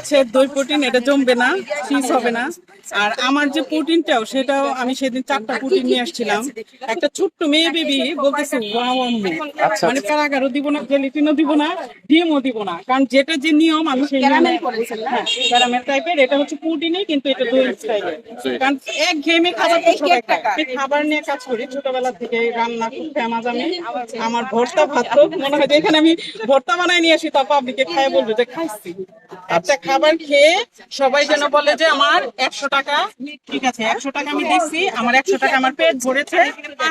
হচ্ছে দই প্রোটিন, এটা জমবে না, চিজ হবে না। আর আমার যে প্রোটিনটাও সেটাও আমি সেদিন 4টা প্রোটিন নিয়ে আসছিলাম। একটা ছোট্ট মেয়ে বেবি বলতেছে ওয়াও আম্মু, মানে প্যারাগারও দিব না, জেলিটিনও দিব না, ডিমও দিব না, কারণ যেটা যে নিয়ম আমি সেই নিয়মে করেছি। হ্যাঁ, ক্যারামেল টাইপের, এটা হচ্ছে প্রোটিনই কিন্তু এটা দই স্টাইলের। কারণ এক ঘেয়েমে খাবার তো সবাই খায়। আমি খাবার নিয়ে কাজ করি ছোটবেলা থেকে, রান্না খুব ফেমাস আমি। আমার ভর্তা ভাত তো মনে হয় যে এখানে আমি ভর্তা বানাই নিয়ে আসি, তা পাবলিকে খায় বলবে যে খাইছি। একটা খাবার খেয়ে সবাই যেন বলে যে আমার 100 টাকা, ঠিক আছে 100 টাকা আমি দিচ্ছি, আমার 100 টাকা আমার পেট ভরেছে,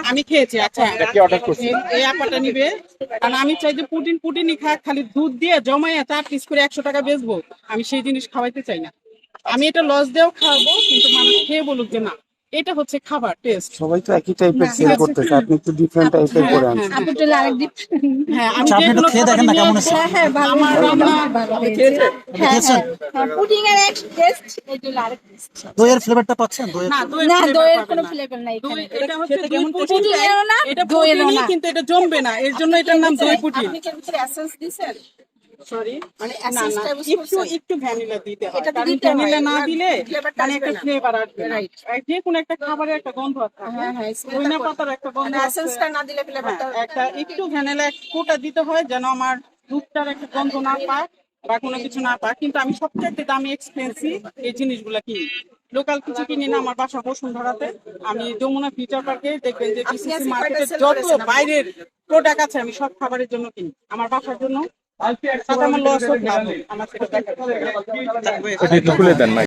আমি খেয়েছি। আচ্ছা এই আপাটা নিবে, কারণ আমি চাই যে পুটিনই খাক, খালি দুধ দিয়ে জমাইয়া 4 পিস করে 100 টাকা বেচবো, আমি সেই জিনিস খাওয়াইতে চাই না। আমি এটা লস দিয়েও খাওয়াবো, কিন্তু মানুষ খেয়ে বলুক যে না এটা হচ্ছে খাবার টেস্ট। সবাই তো একই টাইপের সেল করতেছে, আপনি একটু ডিফারেন্ট টাইপের করে আনছেন। হ্যাঁ, আমি আপনি একটু খেয়ে দেখেন না কেমন আছে। আমার রান্না পুডিং এর এক টেস্ট, এগুলো আরেক টেস্ট। দইয়ের ফ্লেভারটা পাচ্ছেন? না, না, দইয়ের পাবেন কোনো না। ফ্লেভার নাই দই এখানে। এটা হচ্ছে দই পুডিং পুটিন, এরও না, এটা দইয়েরও পুটিনই, না। কিন্তু এটা জমবে না, এর জন্য এটার নাম দই পুটিন। আপনি কি এর ভিতরে এসেন্স দিছেন? সরি, মানে না না, এসেন্সটা ইউজ একটু করছেন? একটু ভ্যানিলা দিতে হয়, এটা তো কারণ দিতে হয়, ভ্যানিলা না এবার দিলে ফ্লেভারটা মানে আসবে একটা না। ফ্লেভার আসবে না। Right. যে কোনো একটা খাবারের একটা গন্ধ আছে, হ্যাঁ, হ্যাঁ, পুদিনা পাতার একটা গন্ধ আছে। এসেন্সটা না দিলে হ্যাঁ, ফ্লেভারটা একটা একটু ভ্যানিলা কোটা দিতে হয় যেন আমার দুধটার একটা গন্ধ না পাক বা কোনো কিছু না পাক। কিন্তু আমি সবচেয়ে দামি এক্সপেন্সিভ এই জিনিসগুলা কিনি, লোকাল কিছু কিনি না। আমার বাসা বসুন্ধরাতে, আমি যমুনা ফিউচার পার্কে দেখবেন যে বিসিসি আজকে মার্কেটে কয়টা sell যত করেছেন আপনি? বাইরের প্রোডাক্ট আছে আমি সব খাবারের জন্য কিনি, আমার বাসার জন্য। তাতে আমার লস হোক লাভ হোক, আমার সেটা দেখার বিষয় না। একটু খুলে দেন না।